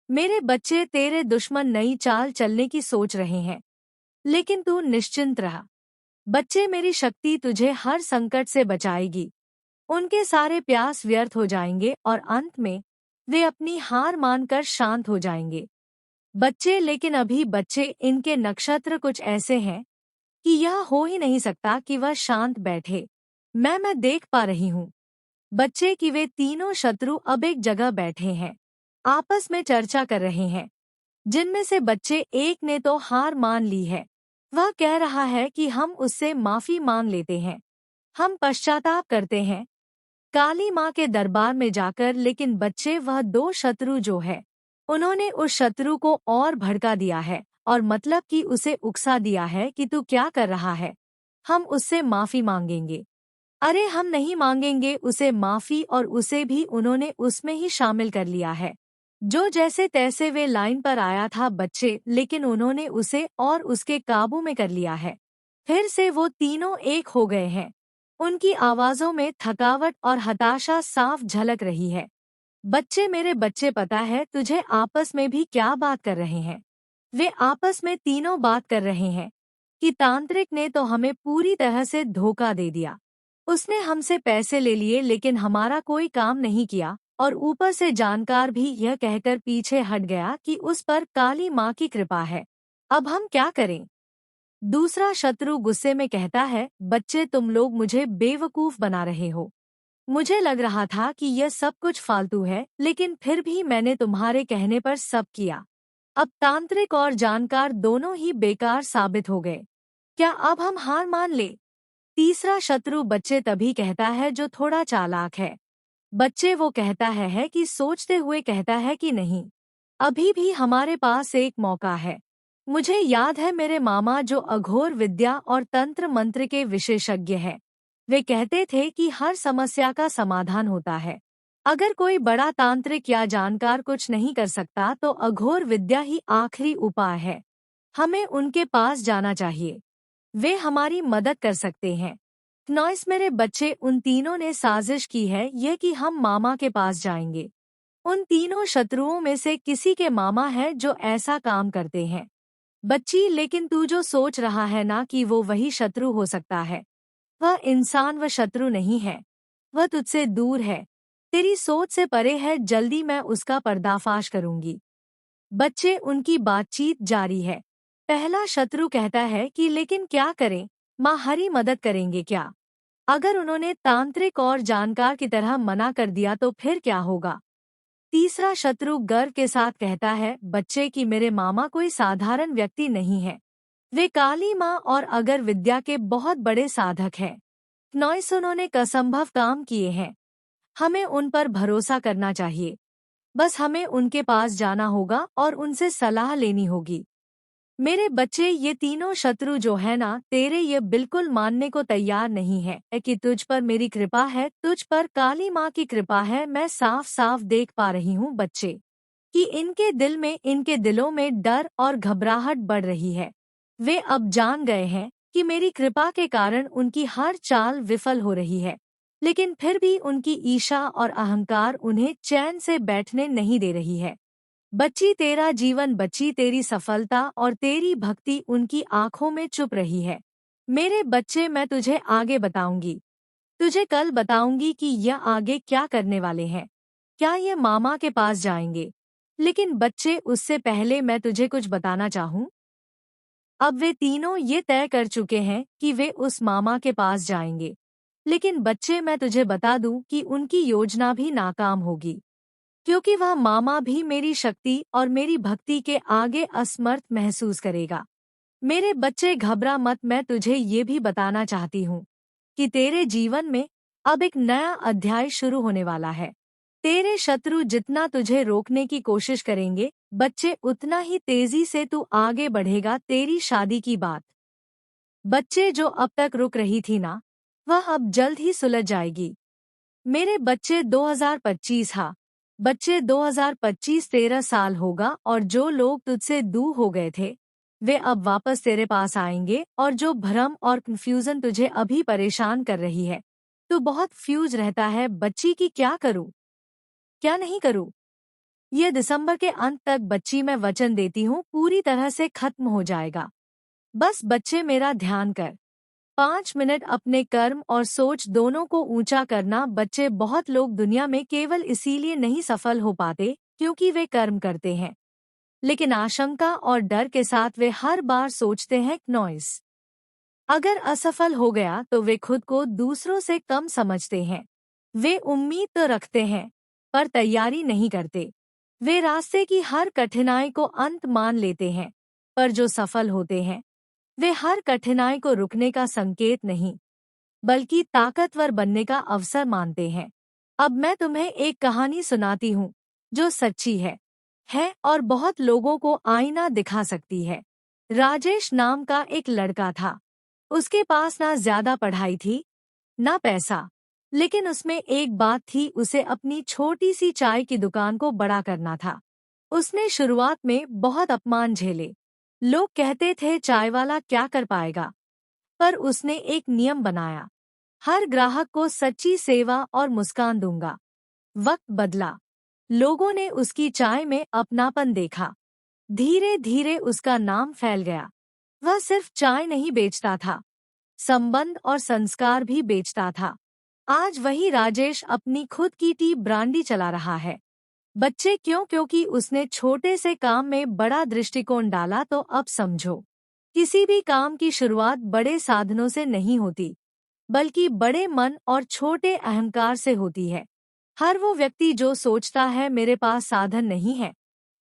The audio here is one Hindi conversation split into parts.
मेरे बच्चे तेरे दुश्मन नई चाल चलने की सोच रहे हैं, लेकिन तू निश्चिंत रहा। बच्चे मेरी शक्ति तुझे हर संकट से बचाएगी। उनके सारे प्रयास व्यर्थ हो जाएंगे और अंत में वे अपनी हार मानकर शांत हो जाएंगे। बच्चे लेकिन अभी बच्चे इनके नक्षत्र कुछ ऐसे हैं कि यह हो ही नहीं सकता कि वह शांत बैठे। मैं देख पा रही हूँ बच्चे कि वे तीनों शत्रु अब एक जगह बैठे हैं, आपस में चर्चा कर रहे हैं। जिनमें से बच्चे एक ने तो हार मान ली है। वह कह रहा है कि हम उससे माफी मांग लेते हैं, हम पश्चाताप करते हैं काली माँ के दरबार में जाकर। लेकिन बच्चे वह दो शत्रु जो है, उन्होंने उस शत्रु को और भड़का दिया है और मतलब कि उसे उकसा दिया है कि तू क्या कर रहा है, हम उससे माफी मांगेंगे। अरे हम नहीं मांगेंगे उसे माफी, और उसे भी उन्होंने उसमें ही शामिल कर लिया है। जो जैसे तैसे वे लाइन पर आया था बच्चे, लेकिन उन्होंने उसे और उसके काबू में कर लिया है। फिर से वो तीनों एक हो गए हैं। उनकी आवाजों में थकावट और हताशा साफ झलक रही है। बच्चे मेरे बच्चे, पता है तुझे आपस में भी क्या बात कर रहे हैं? वे आपस में तीनों बात कर रहे हैं कि तांत्रिक ने तो हमें पूरी तरह से धोखा दे दिया। उसने हमसे पैसे ले लिए लेकिन हमारा कोई काम नहीं किया, और ऊपर से जानकार भी यह कहकर पीछे हट गया कि उस पर काली माँ की कृपा है। अब हम क्या करें? दूसरा शत्रु गुस्से में कहता है, बच्चे तुम लोग मुझे बेवकूफ बना रहे हो। मुझे लग रहा था कि यह सब कुछ फालतू है, लेकिन फिर भी मैंने तुम्हारे कहने पर सब किया। अब तांत्रिक और जानकार दोनों ही बेकार साबित हो गए। क्या अब हम हार मान ले? तीसरा शत्रु बच्चे तभी कहता है जो थोड़ा चालाक है। बच्चे वो कहता है कि सोचते हुए कहता है कि नहीं, अभी भी हमारे पास एक मौका है। मुझे याद है मेरे मामा जो अघोर विद्या और तंत्र मंत्र के विशेषज्ञ हैं। वे कहते थे कि हर समस्या का समाधान होता है। अगर कोई बड़ा तांत्रिक या जानकार कुछ नहीं कर सकता तो अघोर विद्या ही आखिरी उपाय है। हमें उनके पास जाना चाहिए, वे हमारी मदद कर सकते हैं। नॉइस मेरे बच्चे, उन तीनों ने साजिश की है यह कि हम मामा के पास जाएंगे। उन तीनों शत्रुओं में से किसी के मामा है जो ऐसा काम करते हैं। बच्ची, लेकिन तू जो सोच रहा है ना कि वो वही शत्रु हो सकता है, वह इंसान व शत्रु नहीं है। वह तुझसे दूर है, तेरी सोच से परे है। जल्दी मैं उसका पर्दाफाश करूंगी। बच्चे, उनकी बातचीत जारी है। पहला शत्रु कहता है कि लेकिन क्या करें, माँ हरी मदद करेंगे क्या? अगर उन्होंने तांत्रिक और जानकार की तरह मना कर दिया तो फिर क्या होगा? तीसरा शत्रु गर्व के साथ कहता है, बच्चे कि मेरे मामा कोई साधारण व्यक्ति नहीं है। वे काली माँ और अगर विद्या के बहुत बड़े साधक हैं। नॉइस, उन्होंने असंभव काम किए हैं। हमें उन पर भरोसा करना चाहिए। बस हमें उनके पास जाना होगा और उनसे सलाह लेनी होगी। मेरे बच्चे, ये तीनों शत्रु जो है ना तेरे, ये बिल्कुल मानने को तैयार नहीं है कि तुझ पर मेरी कृपा है, तुझ पर काली माँ की कृपा है। मैं साफ साफ देख पा रही हूँ बच्चे कि इनके दिलों में डर और घबराहट बढ़ रही है। वे अब जान गए हैं कि मेरी कृपा के कारण उनकी हर चाल विफल हो रही है, लेकिन फिर भी उनकी ईर्ष्या और अहंकार उन्हें चैन से बैठने नहीं दे रही है। बच्ची, तेरा जीवन, बच्ची तेरी सफलता और तेरी भक्ति उनकी आंखों में चुप रही है। मेरे बच्चे, मैं तुझे आगे बताऊंगी, तुझे कल बताऊंगी कि यह आगे क्या करने वाले हैं। क्या ये मामा के पास जाएंगे? लेकिन बच्चे, उससे पहले मैं तुझे कुछ बताना चाहूँ। अब वे तीनों ये तय कर चुके हैं कि वे उस मामा के पास जाएंगे। लेकिन बच्चे, मैं तुझे बता दूं कि उनकी योजना भी नाकाम होगी, क्योंकि वह मामा भी मेरी शक्ति और मेरी भक्ति के आगे असमर्थ महसूस करेगा। मेरे बच्चे, घबरा मत। मैं तुझे ये भी बताना चाहती हूँ कि तेरे जीवन में अब एक नया अध्याय शुरू होने वाला है। तेरे शत्रु जितना तुझे रोकने की कोशिश करेंगे बच्चे, उतना ही तेजी से तू आगे बढ़ेगा। तेरी शादी की बात बच्चे जो अब तक रुक रही थी ना, वह अब जल्द ही सुलझ जाएगी। मेरे बच्चे, 2025, हाँ बच्चे, 2025 13 साल होगा, और जो लोग तुझसे दूर हो गए थे वे अब वापस तेरे पास आएंगे। और जो भ्रम और कंफ्यूजन तुझे अभी परेशान कर रही है, तू बहुत फ्यूज रहता है बच्ची की, क्या करूं क्या नहीं करूं। ये दिसंबर के अंत तक बच्ची मैं वचन देती हूँ पूरी तरह से खत्म हो जाएगा। बस बच्चे मेरा ध्यान कर। 5 मिनट अपने कर्म और सोच दोनों को ऊंचा करना। बच्चे बहुत लोग दुनिया में केवल इसीलिए नहीं सफल हो पाते क्योंकि वे कर्म करते हैं, लेकिन आशंका और डर के साथ वे हर बार सोचते हैं नॉइस। अगर असफल हो गया तो वे खुद को दूसरों से कम समझते हैं। वे उम्मीद तो रखते हैं पर तैयारी नहीं करते। वे रास्ते की हर कठिनाई को अंत मान लेते हैं, पर जो सफल होते हैं वे हर कठिनाई को रुकने का संकेत नहीं बल्कि ताकतवर बनने का अवसर मानते हैं। अब मैं तुम्हें एक कहानी सुनाती हूँ जो सच्ची है और बहुत लोगों को आईना दिखा सकती है। राजेश नाम का एक लड़का था। उसके पास ना ज्यादा पढ़ाई थी, ना पैसा, लेकिन उसमें एक बात थी, उसे अपनी छोटी सी चाय की दुकान को बड़ा करना था। उसने शुरुआत में बहुत अपमान झेले। लोग कहते थे चाय वाला क्या कर पाएगा, पर उसने एक नियम बनाया, हर ग्राहक को सच्ची सेवा और मुस्कान दूंगा। वक्त बदला, लोगों ने उसकी चाय में अपनापन देखा। धीरे धीरे उसका नाम फैल गया। वह सिर्फ चाय नहीं बेचता था, संबंध और संस्कार भी बेचता था। आज वही राजेश अपनी खुद की टी ब्रांडी चला रहा है। बच्चे क्यों? क्योंकि उसने छोटे से काम में बड़ा दृष्टिकोण डाला। तो अब समझो, किसी भी काम की शुरुआत बड़े साधनों से नहीं होती, बल्कि बड़े मन और छोटे अहंकार से होती है। हर वो व्यक्ति जो सोचता है मेरे पास साधन नहीं है,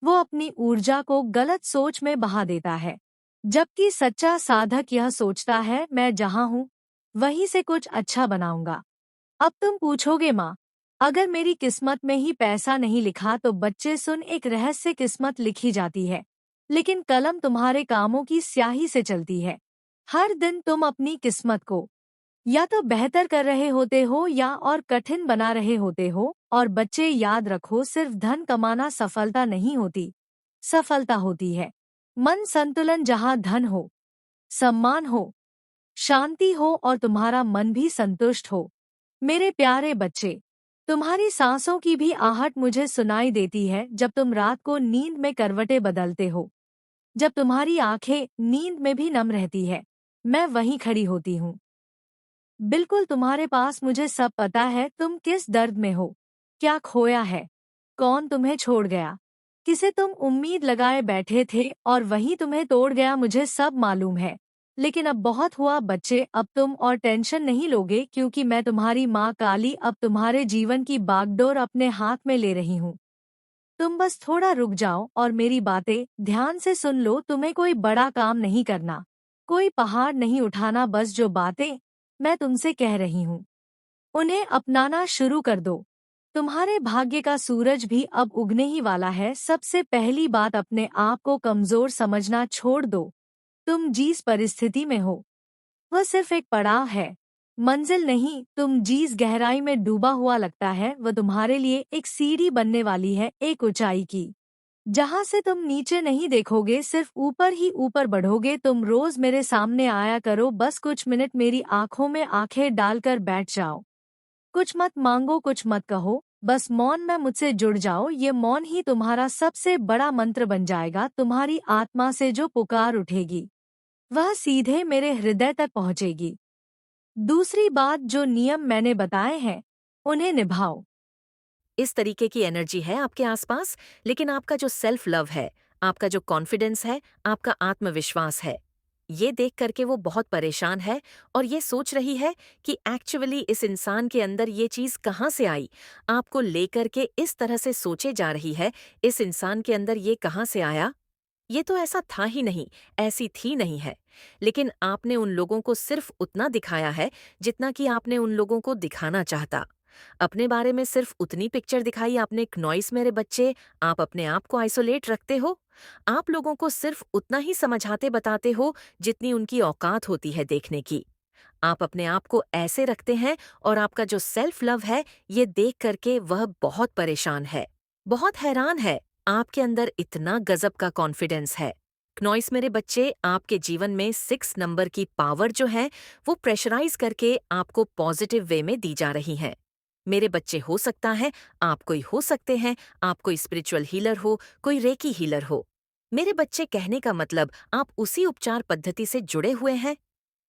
वो अपनी ऊर्जा को गलत सोच में बहा देता है। जबकि सच्चा साधक यह सोचता है मैं जहाँ हूँ वहीं से कुछ अच्छा बनाऊंगा। अब तुम पूछोगे माँ, अगर मेरी किस्मत में ही पैसा नहीं लिखा तो बच्चे सुन, एक रहस्य, किस्मत लिखी जाती है लेकिन कलम तुम्हारे कामों की स्याही से चलती है। हर दिन तुम अपनी किस्मत को या तो बेहतर कर रहे होते हो या और कठिन बना रहे होते हो। और बच्चे याद रखो, सिर्फ धन कमाना सफलता नहीं होती। सफलता होती है मन संतुलन, जहाँ धन हो, सम्मान हो, शांति हो और तुम्हारा मन भी संतुष्ट हो। मेरे प्यारे बच्चे, तुम्हारी सांसों की भी आहट मुझे सुनाई देती है जब तुम रात को नींद में करवटें बदलते हो। जब तुम्हारी आंखें नींद में भी नम रहती है, मैं वहीं खड़ी होती हूँ, बिल्कुल तुम्हारे पास। मुझे सब पता है तुम किस दर्द में हो, क्या खोया है, कौन तुम्हें छोड़ गया, किसे तुम उम्मीद लगाए बैठे थे और वही तुम्हें तोड़ गया। मुझे सब मालूम है, लेकिन अब बहुत हुआ बच्चे। अब तुम और टेंशन नहीं लोगे क्योंकि मैं तुम्हारी माँ काली अब तुम्हारे जीवन की बागडोर अपने हाथ में ले रही हूँ। तुम बस थोड़ा रुक जाओ और मेरी बातें ध्यान से सुन लो। तुम्हें कोई बड़ा काम नहीं करना, कोई पहाड़ नहीं उठाना, बस जो बातें मैं तुमसे कह रही हूँ उन्हें अपनाना शुरू कर दो। तुम्हारे भाग्य का सूरज भी अब उगने ही वाला है। सबसे पहली बात, अपने आप को कमजोर समझना छोड़ दो। तुम जिस परिस्थिति में हो वह सिर्फ एक पड़ाव है, मंजिल नहीं। तुम जिस गहराई में डूबा हुआ लगता है वह तुम्हारे लिए एक सीढ़ी बनने वाली है, एक ऊंचाई की, जहाँ से तुम नीचे नहीं देखोगे, सिर्फ ऊपर ही ऊपर बढ़ोगे। तुम रोज मेरे सामने आया करो, बस कुछ मिनट मेरी आंखों में आंखें डालकर बैठ जाओ। कुछ मत मांगो, कुछ मत कहो, बस मौन में मुझसे जुड़ जाओ। ये मौन ही तुम्हारा सबसे बड़ा मंत्र बन जाएगा। तुम्हारी आत्मा से जो पुकार उठेगी वह सीधे मेरे हृदय तक पहुंचेगी। दूसरी बात, जो नियम मैंने बताए हैं उन्हें निभाओ। इस तरीके की एनर्जी है आपके आसपास, लेकिन आपका जो सेल्फ लव है, आपका जो कॉन्फिडेंस है, आपका आत्मविश्वास है, ये देख करके वो बहुत परेशान है और ये सोच रही है कि एक्चुअली इस इंसान के अंदर ये चीज़ कहाँ से आई। आपको लेकर के इस तरह से सोचे जा रही है, इस इंसान के अंदर ये कहाँ से आया, ये तो ऐसा था ही नहीं, ऐसी थी नहीं है। लेकिन आपने उन लोगों को सिर्फ उतना दिखाया है जितना कि आपने उन लोगों को दिखाना चाहता। अपने बारे में सिर्फ उतनी पिक्चर दिखाई आपने। नॉइस मेरे बच्चे, आप अपने आप को आइसोलेट रखते हो। आप लोगों को सिर्फ उतना ही समझाते बताते हो जितनी उनकी औकात होती है देखने की। आप अपने आप को ऐसे रखते हैं और आपका जो सेल्फ लव है, ये देख करके वह बहुत परेशान है, बहुत हैरान है। आपके अंदर इतना गजब का कॉन्फिडेंस है। नॉइस मेरे बच्चे, आपके जीवन में 6 नंबर की पावर जो है वो प्रेशराइज करके आपको पॉजिटिव वे में दी जा रही है। मेरे बच्चे हो सकता है, आप कोई हो सकते हैं, आप कोई स्पिरिचुअल हीलर हो, कोई रेकी हीलर हो। मेरे बच्चे कहने का मतलब आप उसी उपचार पद्धति से जुड़े हुए हैं।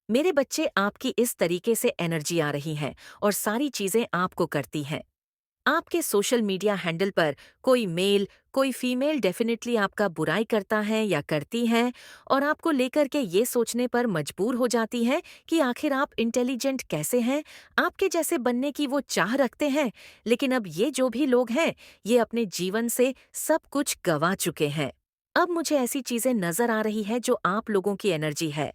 मेरे बच्चे आपकी इस तरीके से एनर्जी आ रही है और सारी चीजें आपको करती हैं। आपके सोशल मीडिया हैंडल पर कोई मेल, कोई फीमेल डेफिनेटली आपका बुराई करता है या करती हैं और आपको लेकर के ये सोचने पर मजबूर हो जाती हैं कि आखिर आप इंटेलिजेंट कैसे हैं, आपके जैसे बनने की वो चाह रखते हैं। लेकिन अब ये जो भी लोग हैं, ये अपने जीवन से सब कुछ गंवा चुके हैं। अब मुझे ऐसी चीजें नजर आ रही है जो आप लोगों की एनर्जी है।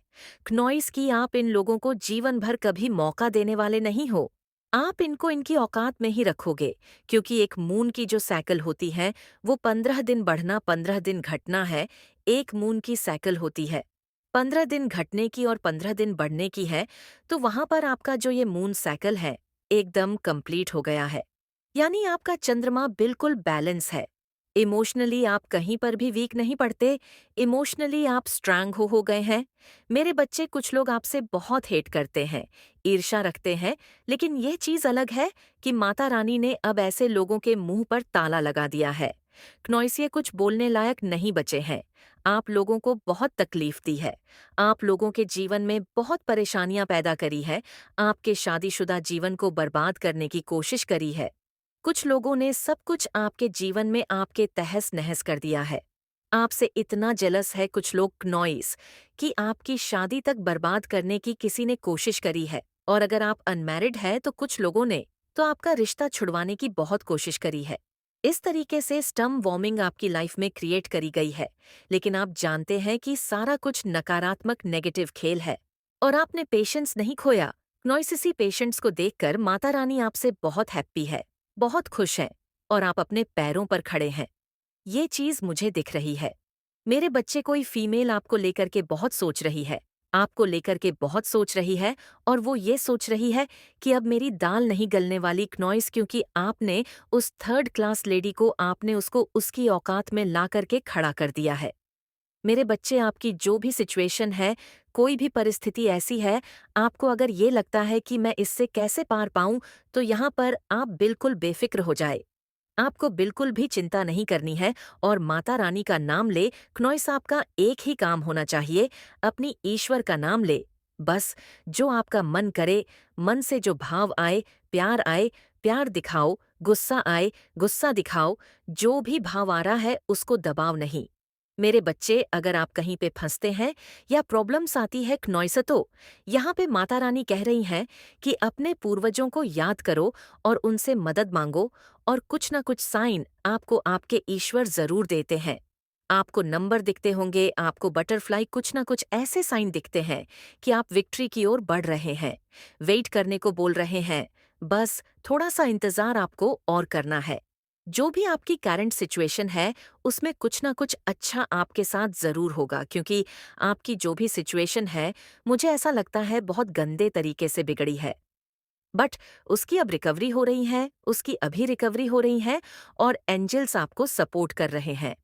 क्नॉइस की आप इन लोगों को जीवन भर कभी मौका देने वाले नहीं हो। आप इनको इनकी औकात में ही रखोगे, क्योंकि एक मून की जो साइकिल होती है वो 15 दिन बढ़ना 15 दिन घटना है। एक मून की साइकिल होती है 15 दिन घटने की और 15 दिन बढ़ने की है। तो वहां पर आपका जो ये मून साइकिल है एकदम कंप्लीट हो गया है। यानी आपका चंद्रमा बिल्कुल बैलेंस है। इमोशनली आप कहीं पर भी वीक नहीं पड़ते। इमोशनली आप स्ट्रांग हो गए हैं। मेरे बच्चे, कुछ लोग आपसे बहुत हेट करते हैं, ईर्ष्या रखते हैं, लेकिन यह चीज अलग है कि माता रानी ने अब ऐसे लोगों के मुंह पर ताला लगा दिया है। क्नॉइसिए कुछ बोलने लायक नहीं बचे हैं। आप लोगों को बहुत तकलीफ दी है। आप लोगों के जीवन में बहुत परेशानियां पैदा करी है। आपके शादीशुदा जीवन को बर्बाद करने की कोशिश करी है। कुछ लोगों ने सब कुछ आपके जीवन में आपके तहस नहस कर दिया है। आपसे इतना जेलस है कुछ लोग क्नॉइस कि आपकी शादी तक बर्बाद करने की किसी ने कोशिश करी है। और अगर आप अनमैरिड है तो कुछ लोगों ने तो आपका रिश्ता छुड़वाने की बहुत कोशिश करी है। इस तरीके से स्टम वॉर्मिंग आपकी लाइफ में क्रिएट करी गई है। लेकिन आप जानते हैं कि सारा कुछ नकारात्मक नेगेटिव खेल है और आपने पेशेंस नहीं खोया। नॉइसिसी पेशेंट्स को देखकर माता रानी आपसे बहुत हैप्पी है, बहुत खुश है और आप अपने पैरों पर खड़े हैं। ये चीज मुझे दिख रही है। मेरे बच्चे, कोई फीमेल आपको लेकर के बहुत सोच रही है, आपको लेकर के बहुत सोच रही है और वो ये सोच रही है कि अब मेरी दाल नहीं गलने वाली क्नॉइस, क्योंकि आपने उस थर्ड क्लास लेडी को आपने उसको उसकी औकात में ला करके खड़ा कर दिया है। मेरे बच्चे, आपकी जो भी सिचुएशन है, कोई भी परिस्थिति ऐसी है, आपको अगर ये लगता है कि मैं इससे कैसे पार पाऊं, तो यहाँ पर आप बिल्कुल बेफिक्र हो जाए। आपको बिल्कुल भी चिंता नहीं करनी है और माता रानी का नाम ले। क्नॉइस, आपका एक ही काम होना चाहिए, अपनी ईश्वर का नाम ले। बस जो आपका मन करे, मन से जो भाव आए, प्यार दिखाओ, गुस्सा आए, गुस्सा दिखाओ। जो भी भाव आ रहा है उसको दबाव नहीं। मेरे बच्चे, अगर आप कहीं पे फंसते हैं या प्रॉब्लम्स आती है क्नॉइसतो, यहाँ पे माता रानी कह रही हैं कि अपने पूर्वजों को याद करो और उनसे मदद मांगो और कुछ न कुछ साइन आपको आपके ईश्वर जरूर देते हैं। आपको नंबर दिखते होंगे, आपको बटरफ्लाई, कुछ न कुछ ऐसे साइन दिखते हैं कि आप विक्ट्री की ओर बढ़ रहे हैं। वेट करने को बोल रहे हैं। बस थोड़ा सा इंतजार आपको और करना है। जो भी आपकी करंट सिचुएशन है, उसमें कुछ ना कुछ अच्छा आपके साथ ज़रूर होगा, क्योंकि आपकी जो भी सिचुएशन है, मुझे ऐसा लगता है बहुत गंदे तरीके से बिगड़ी है। बट उसकी अब रिकवरी हो रही है, उसकी अभी रिकवरी हो रही है और एंजल्स आपको सपोर्ट कर रहे हैं।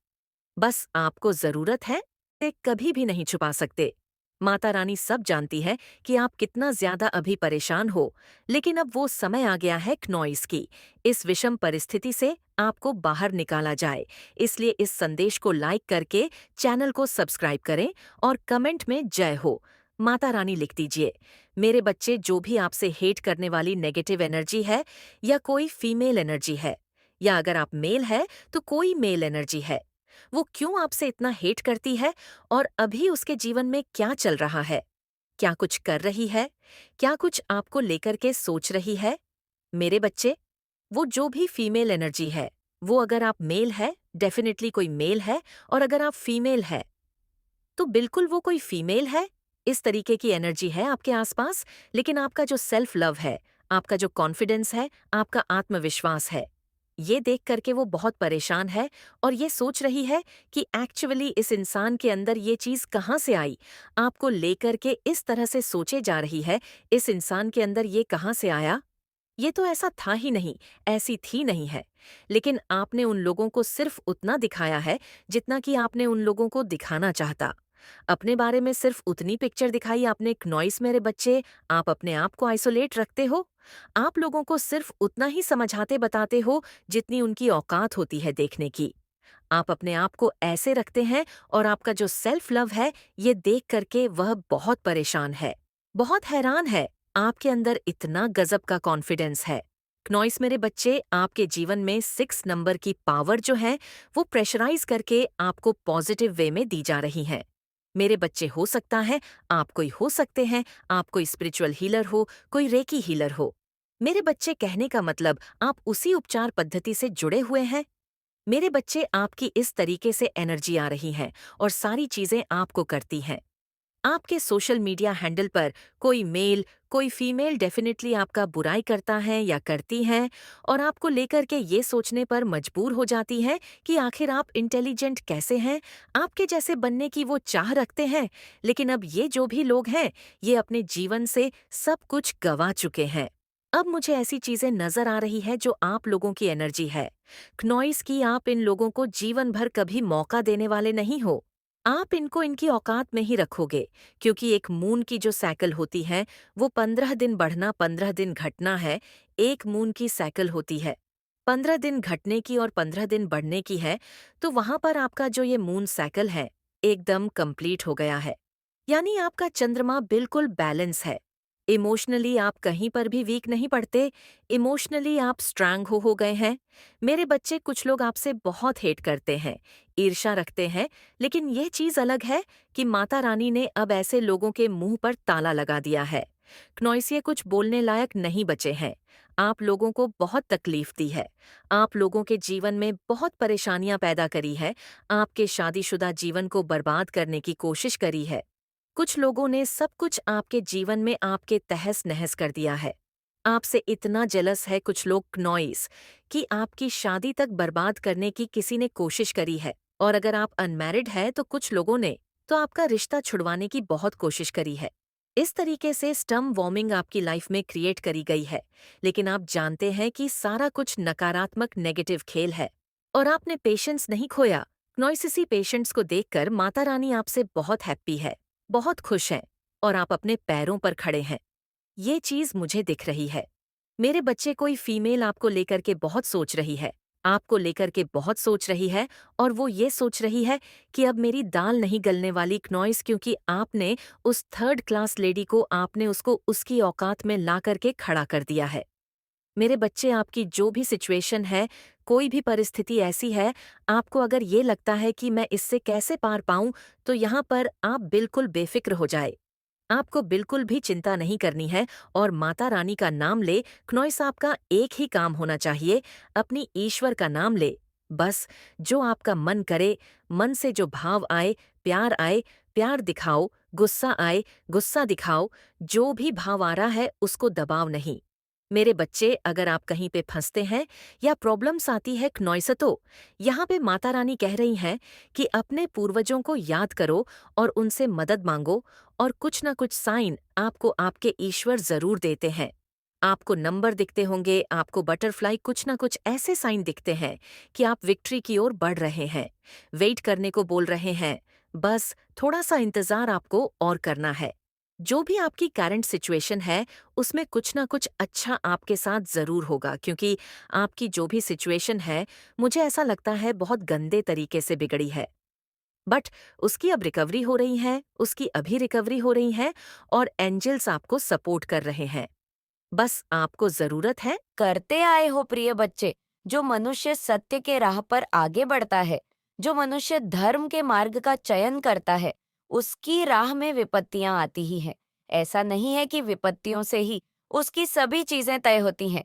बस आपको ज़रूरत है, ते कभी भी नहीं छुपा सकते। माता रानी सब जानती है कि आप कितना ज्यादा अभी परेशान हो, लेकिन अब वो समय आ गया है क्नॉइस की। इस विषम परिस्थिति से आपको बाहर निकाला जाए। इसलिए इस संदेश को लाइक करके चैनल को सब्सक्राइब करें और कमेंट में जय हो माता रानी लिख दीजिए। मेरे बच्चे, जो भी आपसे हेट करने वाली नेगेटिव एनर्जी है या कोई फीमेल एनर्जी है, या अगर आप मेल है तो कोई मेल एनर्जी है, वो क्यों आपसे इतना हेट करती है और अभी उसके जीवन में क्या चल रहा है, क्या कुछ कर रही है, क्या कुछ आपको लेकर के सोच रही है। मेरे बच्चे, वो जो भी फीमेल एनर्जी है, वो अगर आप मेल है, डेफिनेटली कोई मेल है, और अगर आप फीमेल है तो बिल्कुल वो कोई फीमेल है। इस तरीके की एनर्जी है आपके आसपास। लेकिन आपका जो सेल्फ लव है, आपका जो कॉन्फिडेंस है, आपका आत्मविश्वास है, ये देख करके वो बहुत परेशान है और ये सोच रही है कि एक्चुअली इस इंसान के अंदर ये चीज कहाँ से आई। आपको लेकर के इस तरह से सोचे जा रही है, इस इंसान के अंदर ये कहाँ से आया, ये तो ऐसा था ही नहीं, ऐसी थी नहीं है। लेकिन आपने उन लोगों को सिर्फ उतना दिखाया है जितना कि आपने उन लोगों को दिखाना चाहता। अपने बारे में सिर्फ उतनी पिक्चर दिखाई आपने नॉइस मेरे बच्चे, आप अपने आप को आइसोलेट रखते हो। आप लोगों को सिर्फ उतना ही समझाते बताते हो जितनी उनकी औकात होती है देखने की। आप अपने आप को ऐसे रखते हैं और आपका जो सेल्फ लव है ये देख करके वह बहुत परेशान है, बहुत हैरान है। आपके अंदर इतना गजब का कॉन्फिडेंस है। नॉइस मेरे बच्चे, आपके जीवन में 6 नंबर की पावर जो है वो प्रेशराइज करके आपको पॉजिटिव वे में दी जा रही है। मेरे बच्चे, हो सकता है आप कोई हो सकते हैं, आप कोई स्पिरिचुअल हीलर हो, कोई रेकी हीलर हो। मेरे बच्चे, कहने का मतलब आप उसी उपचार पद्धति से जुड़े हुए हैं। मेरे बच्चे, आपकी इस तरीके से एनर्जी आ रही है और सारी चीजें आपको करती हैं। आपके सोशल मीडिया हैंडल पर कोई मेल, कोई फीमेल डेफिनेटली आपका बुराई करता है या करती हैं और आपको लेकर के ये सोचने पर मजबूर हो जाती है कि आखिर आप इंटेलिजेंट कैसे हैं, आपके जैसे बनने की वो चाह रखते हैं। लेकिन अब ये जो भी लोग हैं, ये अपने जीवन से सब कुछ गंवा चुके हैं। अब मुझे ऐसी चीजें नजर आ रही है जो आप लोगों की एनर्जी है। क्नॉइस की, आप इन लोगों को जीवन भर कभी मौका देने वाले नहीं हो। आप इनको इनकी औकात में ही रखोगे, क्योंकि एक मून की जो साइकिल होती है वो 15 दिन बढ़ना 15 दिन घटना है। एक मून की साइकिल होती है 15 दिन घटने की और 15 दिन बढ़ने की है। तो वहां पर आपका जो ये मून साइकिल है एकदम कंप्लीट हो गया है। यानी आपका चंद्रमा बिल्कुल बैलेंस है। इमोशनली आप कहीं पर भी वीक नहीं पड़ते। इमोशनली आप स्ट्रांग हो गए हैं। मेरे बच्चे, कुछ लोग आपसे बहुत हेट करते हैं, ईर्ष्या रखते हैं, लेकिन यह चीज अलग है कि माता रानी ने अब ऐसे लोगों के मुंह पर ताला लगा दिया है। क्नॉइसिए कुछ बोलने लायक नहीं बचे हैं। आप लोगों को बहुत तकलीफ दी है, आप लोगों के जीवन में बहुत परेशानियां पैदा करी है, आपके शादीशुदा जीवन को बर्बाद करने की कोशिश करी है। कुछ लोगों ने सब कुछ आपके जीवन में आपके तहस नहस कर दिया है। आपसे इतना जेलस है कुछ लोग क्नॉइस कि आपकी शादी तक बर्बाद करने की किसी ने कोशिश करी है। और अगर आप अनमैरिड है तो कुछ लोगों ने तो आपका रिश्ता छुड़वाने की बहुत कोशिश करी है। इस तरीके से स्टम वॉर्मिंग आपकी लाइफ में क्रिएट करी गई है। लेकिन आप जानते हैं कि सारा कुछ नकारात्मक नेगेटिव खेल है और आपने पेशेंस नहीं खोया। नॉइसिसी पेशेंट्स को देखकर माता रानी आपसे बहुत हैप्पी है, बहुत खुश हैं और आप अपने पैरों पर खड़े हैं। ये चीज मुझे दिख रही है। मेरे बच्चे, कोई फीमेल आपको लेकर के बहुत सोच रही है, आपको लेकर के बहुत सोच रही है और वो ये सोच रही है कि अब मेरी दाल नहीं गलने वाली क्नॉइस, क्योंकि आपने उस 3rd क्लास लेडी को, आपने उसको उसकी औकात में ला करके खड़ा कर दिया है। मेरे बच्चे, आपकी जो भी सिचुएशन है, कोई भी परिस्थिति ऐसी है, आपको अगर ये लगता है कि मैं इससे कैसे पार पाऊं, तो यहाँ पर आप बिल्कुल बेफिक्र हो जाए। आपको बिल्कुल भी चिंता नहीं करनी है और माता रानी का नाम ले। क्नॉइस, आपका एक ही काम होना चाहिए, अपनी ईश्वर का नाम ले। बस जो आपका मन करे, मन से जो भाव आए, प्यार दिखाओ, गुस्सा आए, गुस्सा दिखाओ। जो भी भाव आ रहा है उसको दबाव नहीं। मेरे बच्चे, अगर आप कहीं पे फंसते हैं या प्रॉब्लम्स आती है क्नॉइसतो, यहाँ पे माता रानी कह रही हैं कि अपने पूर्वजों को याद करो और उनसे मदद मांगो और कुछ ना कुछ साइन आपको आपके ईश्वर जरूर देते हैं। आपको नंबर दिखते होंगे, आपको बटरफ्लाई, कुछ ना कुछ ऐसे साइन दिखते हैं कि आप विक्ट्री की ओर बढ़ रहे हैं। वेट करने को बोल रहे हैं। बस थोड़ा सा इंतजार आपको और करना है। जो भी आपकी करंट सिचुएशन है उसमें कुछ ना कुछ अच्छा आपके साथ जरूर होगा, क्योंकि आपकी जो भी सिचुएशन है मुझे ऐसा लगता है बहुत गंदे तरीके से बिगड़ी है। बट उसकी अब रिकवरी हो रही है, उसकी अभी रिकवरी हो रही है और एंजल्स आपको सपोर्ट कर रहे हैं। बस आपको जरूरत है। करते आए हो प्रिय बच्चे। जो मनुष्य सत्य के राह पर आगे बढ़ता है, जो मनुष्य धर्म के मार्ग का चयन करता है, उसकी राह में विपत्तियां आती ही हैं। ऐसा नहीं है कि विपत्तियों से ही उसकी सभी चीजें तय होती हैं,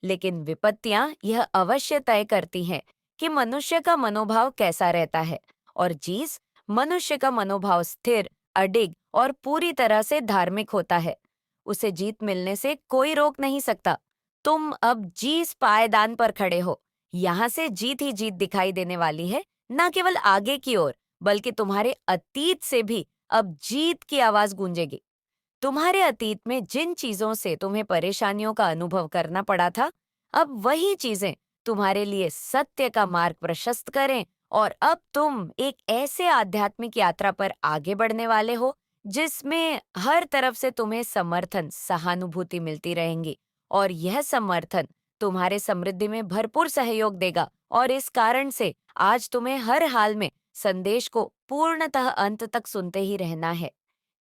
लेकिन विपत्तियां यह अवश्य तय करती हैं कि मनुष्य का मनोभाव कैसा रहता है। और जिस मनुष्य का मनोभाव स्थिर, अडिग और पूरी तरह से धार्मिक होता है, उसे जीत मिलने से कोई रोक नहीं सकता। तुम अब जिस पायदान पर खड़े हो, यहाँ से जीत ही जीत दिखाई देने वाली है। न केवल आगे की ओर, बल्कि तुम्हारे अतीत से भी अब जीत की आवाज गूंजेगी। तुम्हारे अतीत में जिन चीजों से तुम्हें परेशानियों का अनुभव करना पड़ा था, अब वही चीजें तुम्हारे लिए सत्य का मार्ग प्रशस्त करें और अब तुम एक ऐसे आध्यात्मिक यात्रा पर आगे बढ़ने वाले हो जिसमें हर तरफ से तुम्हें समर्थन, सहानुभूति मिलती रहेंगी और यह समर्थन तुम्हारे समृद्धि में भरपूर सहयोग देगा और इस कारण से आज तुम्हें हर हाल में संदेश को पूर्णतः अंत तक सुनते ही रहना है।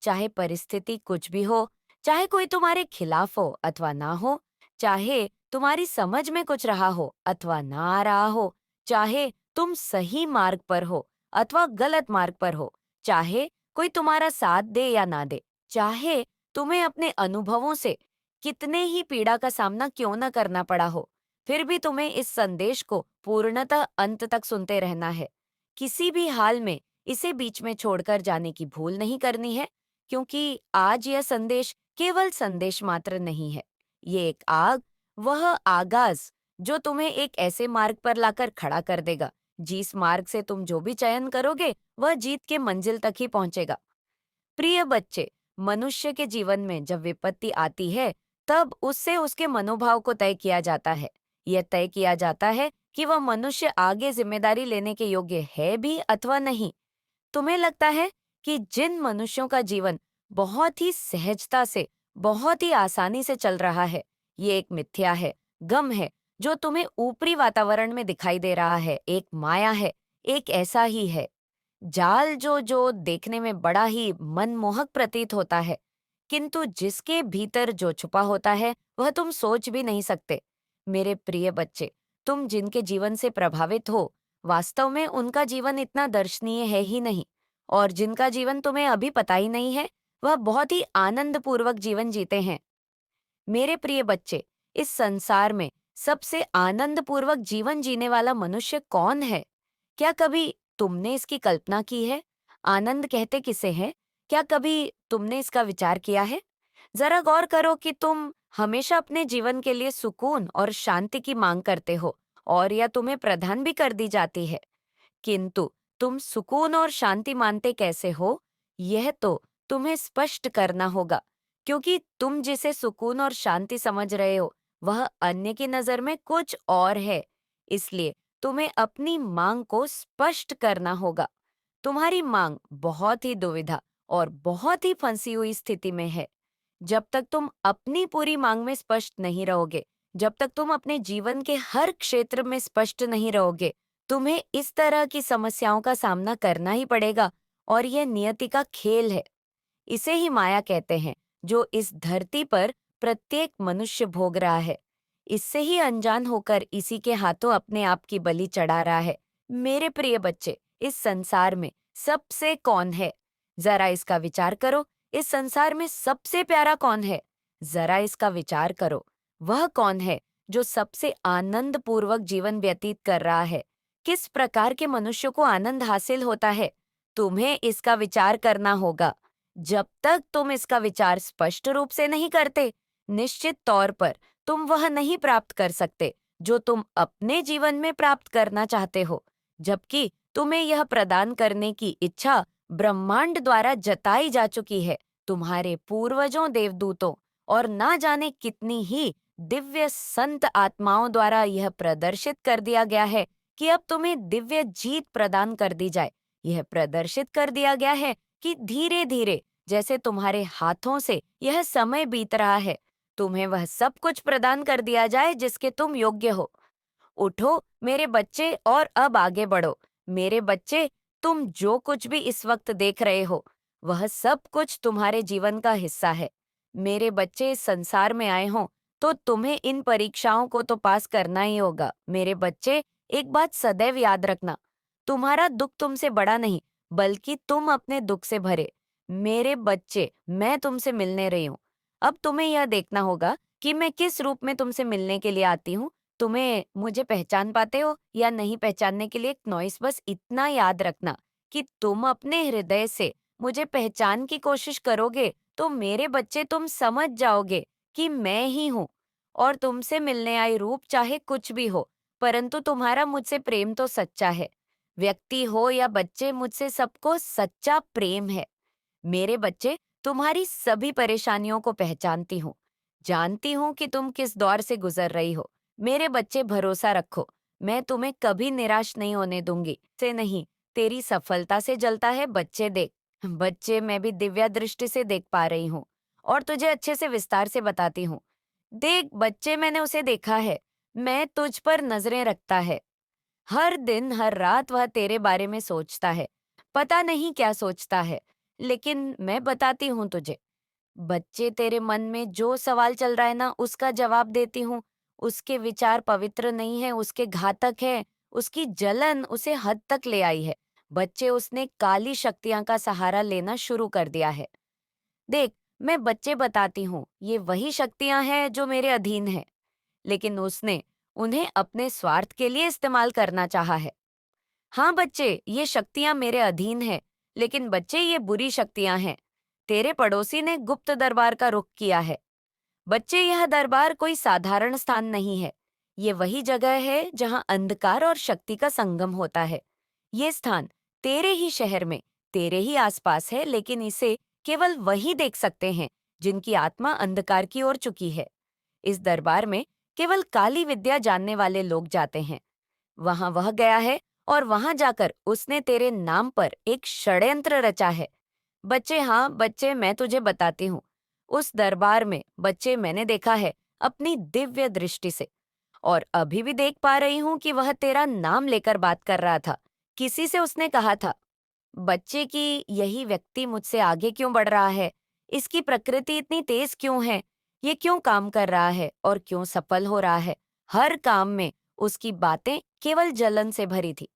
चाहे परिस्थिति कुछ भी हो, चाहे कोई तुम्हारे खिलाफ हो अथवा ना हो, चाहे तुम्हारी समझ में कुछ रहा हो अथवा ना आ रहा हो, चाहे तुम सही मार्ग पर हो अथवा गलत मार्ग पर हो, चाहे कोई तुम्हारा साथ दे या ना दे, चाहे तुम्हें अपने अनुभवों से कितने ही पीड़ा का सामना क्यों न करना पड़ा हो, फिर भी तुम्हें इस संदेश को पूर्णतः अंत तक सुनते रहना है। किसी भी हाल में इसे बीच में छोड़कर जाने की भूल नहीं करनी है, क्योंकि आज यह संदेश केवल संदेश मात्र नहीं है। ये एक आग, वह आगाज जो तुम्हें एक ऐसे मार्ग पर लाकर खड़ा कर देगा जिस मार्ग से तुम जो भी चयन करोगे वह जीत के मंजिल तक ही पहुंचेगा। प्रिय बच्चे, मनुष्य के जीवन में जब विपत्ति आती है तब उससे उसके मनोभाव को तय किया जाता है। यह तय किया जाता है कि वह मनुष्य आगे जिम्मेदारी लेने के योग्य है भी अथवा नहीं। तुम्हें लगता है कि जिन मनुष्यों का जीवन बहुत ही सहजता से, बहुत ही आसानी से चल रहा है, ये एक मिथ्या है, गम है जो तुम्हें ऊपरी वातावरण में दिखाई दे रहा है, एक माया है, एक ऐसा ही है जाल जो देखने में बड़ा ही मनमोहक प्रतीत होता है, किंतु जिसके भीतर जो छुपा होता है वह तुम सोच भी नहीं सकते। मेरे प्रिय बच्चे, तुम जिनके जीवन से प्रभावित हो, वास्तव में उनका जीवन इतना दर्शनीय है ही नहीं, और जिनका जीवन तुम्हें अभी पता ही नहीं है, वह बहुत ही आनंदपूर्वक जीवन जीते हैं। मेरे प्रिय बच्चे, इस संसार में सबसे आनंदपूर्वक जीवन जीने वाला मनुष्य कौन है? क्या कभी तुमने इसकी कल्पना की है? आनंद कहते किसे हैं? क्या कभी तुमने इसका विचार किया है? जरा गौर करो कि तुम हमेशा अपने जीवन के लिए सुकून और शांति की मांग करते हो और यह तुम्हें प्रदान भी कर दी जाती है। किंतु तुम सुकून और शांति मानते कैसे हो, यह तो तुम्हें स्पष्ट करना होगा, क्योंकि तुम जिसे सुकून और शांति समझ रहे हो वह अन्य की नजर में कुछ और है। इसलिए तुम्हें अपनी मांग को स्पष्ट करना होगा। तुम्हारी मांग बहुत ही दुविधा और बहुत ही फंसी हुई स्थिति में है। जब तक तुम अपनी पूरी मांग में स्पष्ट नहीं रहोगे, जब तक तुम अपने जीवन के हर क्षेत्र में स्पष्ट नहीं रहोगे, तुम्हें इस तरह की समस्याओं का सामना करना ही पड़ेगा और यह नियति का खेल है। इसे ही माया कहते हैं, जो इस धरती पर प्रत्येक मनुष्य भोग रहा है। इससे ही अनजान होकर इसी के हाथों अपने आप की बलि चढ़ा रहा है। मेरे प्रिय बच्चे, इस संसार में सबसे कौन है? जरा इसका विचार करो। इस संसार में सबसे प्यारा कौन है? जरा इसका विचार करो। वह कौन है जो सबसे आनंद पूर्वक जीवन व्यतीत कर रहा है? किस प्रकार के मनुष्य को आनंद हासिल होता है? तुम्हें इसका विचार करना होगा। जब तक तुम इसका विचार स्पष्ट रूप से नहीं करते, निश्चित तौर पर तुम वह नहीं प्राप्त कर सकते जो तुम अपने जीवन में प्राप्त करना चाहते हो, जबकि तुम्हें यह प्रदान करने की इच्छा ब्रह्मांड द्वारा जताई जा चुकी है, तुम्हारे पूर्वजों, देवदूतों और ना जाने कितनी ही दिव्य संत आत्माओं द्वारा यह प्रदर्शित कर दिया गया है कि अब तुम्हें दिव्य जीत प्रदान कर दी जाए। यह प्रदर्शित कर दिया गया है कि धीरे धीरे जैसे तुम्हारे हाथों से यह समय बीत रहा है, तुम्हें वह सब कुछ प्रदान कर दिया जाए जिसके तुम योग्य हो। उठो मेरे बच्चे और अब आगे बढ़ो। मेरे बच्चे, तुम जो कुछ भी इस वक्त देख रहे हो वह सब कुछ तुम्हारे जीवन का हिस्सा है। मेरे बच्चे, इस संसार में आए हों तो तुम्हें इन परीक्षाओं को तो पास करना ही होगा। मेरे बच्चे, एक बात सदैव याद रखना, तुम्हारा दुख तुमसे बड़ा नहीं बल्कि तुम अपने दुख से भरे। मेरे बच्चे, मैं तुमसे मिलने रही हूँ। अब तुम्हें यह देखना होगा कि मैं किस रूप में तुमसे मिलने के लिए आती हूँ। तुम्हें मुझे पहचान पाते हो या नहीं पहचानने के लिए एक नॉइस, बस इतना याद रखना कि तुम अपने हृदय से मुझे पहचान की कोशिश करोगे तो मेरे बच्चे तुम समझ जाओगे कि मैं ही हूँ और तुमसे मिलने आई रूप चाहे कुछ भी हो, परंतु तुम्हारा मुझसे प्रेम तो सच्चा है। व्यक्ति हो या बच्चे, मुझसे सबको सच्चा प्रेम है। मेरे बच्चे, तुम्हारी सभी परेशानियों को पहचानती हूँ, जानती हूँ कि तुम किस दौर से गुजर रही हो। मेरे बच्चे, भरोसा रखो, मैं तुम्हें कभी निराश नहीं होने दूंगी। से नहीं, तेरी सफलता से जलता है बच्चे देख। बच्चे, मैं भी दिव्या दृष्टि से देख पा रही हूँ और तुझे अच्छे से विस्तार से बताती हूँ। देख बच्चे, मैंने उसे देखा है। मैं तुझ पर नजरें रखता है। हर दिन हर रात वह तेरे बारे में सोचता है। पता नहीं क्या सोचता है, लेकिन मैं बताती हूँ तुझे। बच्चे, तेरे मन में जो सवाल चल रहा है ना, उसका जवाब देती हूँ। उसके विचार पवित्र नहीं है, उसके घातक है। उसकी जलन उसे हद तक ले आई है। बच्चे, उसने काली शक्तियां का सहारा लेना शुरू कर दिया है। देख, मैं बच्चे बताती हूँ, ये वही शक्तियां हैं जो मेरे अधीन है, लेकिन उसने उन्हें अपने स्वार्थ के लिए इस्तेमाल करना चाहा है। हाँ बच्चे, ये शक्तियां मेरे अधीन है, लेकिन बच्चे, ये बुरी शक्तियां हैं। तेरे पड़ोसी ने गुप्त दरबार का रुख किया है। बच्चे, यह दरबार कोई साधारण स्थान नहीं है। ये वही जगह है जहां अंधकार और शक्ति का संगम होता है। ये स्थान तेरे ही शहर में, तेरे ही आसपास है, लेकिन इसे केवल वही देख सकते हैं जिनकी आत्मा अंधकार की ओर चुकी है। इस दरबार में केवल काली विद्या जानने वाले लोग जाते हैं। वहां वह गया है और वहां जाकर उसने तेरे नाम पर एक षड्यंत्र रचा है। बच्चे, हाँ बच्चे, मैं तुझे बताती हूँ। उस दरबार में बच्चे, मैंने देखा है अपनी दिव्य दृष्टि से, और अभी भी देख पा रही हूँ कि वह तेरा नाम लेकर बात कर रहा था। किसी से उसने कहा था, बच्चे की यही व्यक्ति मुझसे आगे क्यों बढ़ रहा है? इसकी प्रकृति इतनी तेज क्यों है? ये क्यों काम कर रहा है और क्यों सफल हो रहा है? हर काम में उसकी बातें केवल जलन से भरी थी।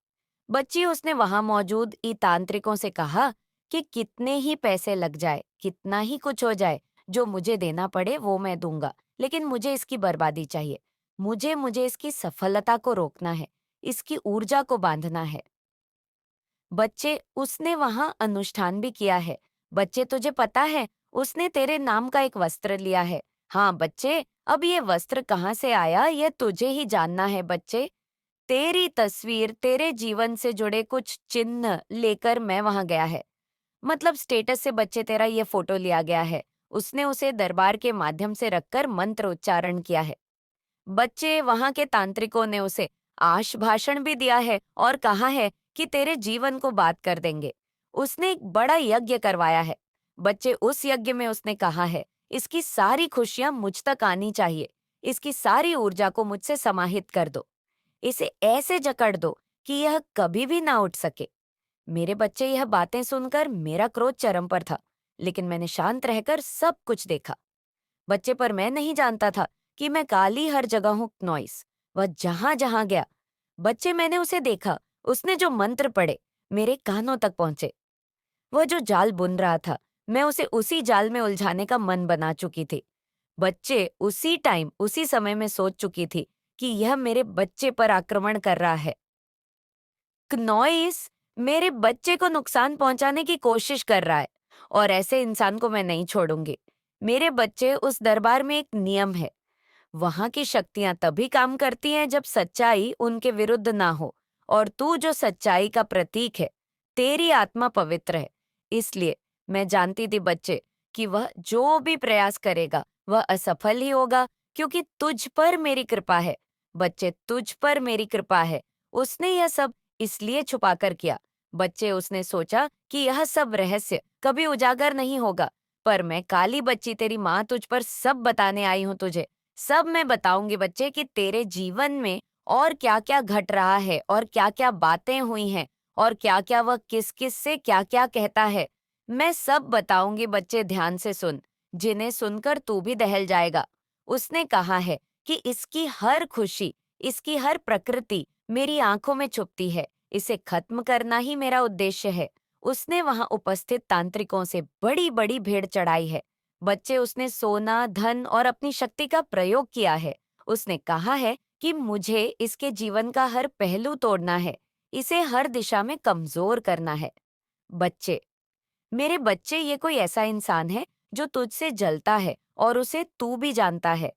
बच्ची, उसने वहां मौजूद ई तांत्रिकों से कहा कि कितने ही पैसे लग जाए, कितना ही कुछ हो जाए, जो मुझे देना पड़े वो मैं दूंगा, लेकिन मुझे इसकी बर्बादी चाहिए। मुझे मुझे इसकी सफलता को रोकना है, इसकी ऊर्जा को बांधना है। बच्चे, उसने वहां अनुष्ठान भी किया है। बच्चे, तुझे पता है, उसने तेरे नाम का एक वस्त्र लिया है। हाँ बच्चे, अब ये वस्त्र कहाँ से आया, ये तुझे ही जानना है बच्चे। तेरी तस्वीर, तेरे जीवन से जुड़े कुछ चिन्ह लेकर मैं वहां गया है। मतलब स्टेटस से बच्चे तेरा ये फोटो लिया गया है। उसने उसे दरबार के माध्यम से रखकर मंत्र उच्चारण किया है। बच्चे, वहां के तांत्रिकों ने उसे आश भाषण भी दिया है और कहा है कि तेरे जीवन को बात कर देंगे। उसने एक बड़ा यज्ञ करवाया है। बच्चे, उस यज्ञ में उसने कहा है, इसकी सारी खुशियां मुझ तक आनी चाहिए। इसकी सारी ऊर्जा को मुझसे समाहित कर दो। इसे ऐसे जकड़ दो कि यह कभी भी ना उठ सके। मेरे बच्चे, यह बातें सुनकर मेरा क्रोध चरम पर था, लेकिन मैंने शांत रहकर सब कुछ देखा। बच्चे, पर मैं नहीं जानता था कि मैं काली हर जगह हूँ नॉइस। वह जहां जहां गया, बच्चे, मैंने उसे देखा। उसने जो मंत्र पढ़े मेरे कानों तक पहुंचे। वह जो जाल बुन रहा था, मैं उसे उसी जाल में उलझाने का मन बना चुकी थी। बच्चे, उसी टाइम उसी समय में सोच चुकी थी कि यह मेरे बच्चे पर आक्रमण कर रहा है। नॉइस मेरे बच्चे को नुकसान पहुंचाने की कोशिश कर रहा है, और ऐसे इंसान को मैं नहीं छोड़ूंगी। मेरे बच्चे, उस दरबार में एक नियम है। वहां की शक्तियां तभी काम करती हैं जब सच्चाई उनके विरुद्ध ना हो, और तू जो सच्चाई का प्रतीक है, तेरी आत्मा पवित्र है। इसलिए मैं जानती थी बच्चे कि वह जो भी प्रयास करेगा वह असफल ही होगा, क्योंकि तुझ पर मेरी कृपा है। बच्चे, तुझ पर मेरी कृपा है। उसने यह सब इसलिए छुपा कर किया। बच्चे, उसने सोचा कि यह सब रहस्य कभी उजागर नहीं होगा, पर मैं काली बच्ची तेरी माँ तुझ पर सब बताने आई हूँ तुझे। सब मैं बताऊंगी बच्चे कि तेरे जीवन में और क्या-क्या घट रहा है और क्या-क्या बातें हुई हैं और क्या-क्या वह किस-किस से क्या-क्या कहता है। मैं सब बताऊंगी बच्चे, ध्यान से सुन, जिन्हें सुनकर तू भी दहल जाएगा। उसने कहा है कि इसकी हर खुशी, इसकी हर प्रकृति मेरी आंखों में छुपती है। इसे खत्म करना ही मेरा उद्देश्य है। उसने वहां उपस्थित तांत्रिकों से बड़ी-बड़ी भेड़ चढ़ाई है। बच्चे, उसने सोना, धन और अपनी शक्ति का प्रयोग किया है। उसने कहा है कि मुझे इसके जीवन का हर पहलू तोड़ना है, इसे हर दिशा में कमजोर करना है। बच्चे, मेरे बच्चे, ये कोई ऐसा इंसान है जो तुझसे जलता है और उसे तू भी जानता है।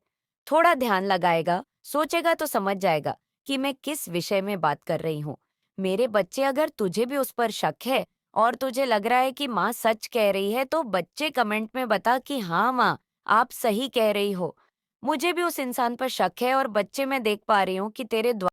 थोड़ा ध्यान लगाएगा, सोचेगा तो समझ जाएगा कि मैं किस विषय में बात कर रही हूँ। मेरे बच्चे, अगर तुझे भी उस पर शक है और तुझे लग रहा है कि माँ सच कह रही है, तो बच्चे कमेंट में बता कि हाँ माँ, आप सही कह रही हो। मुझे भी उस इंसान पर शक है, और बच्चे, मैं देख पा रही हूँ कि तेरे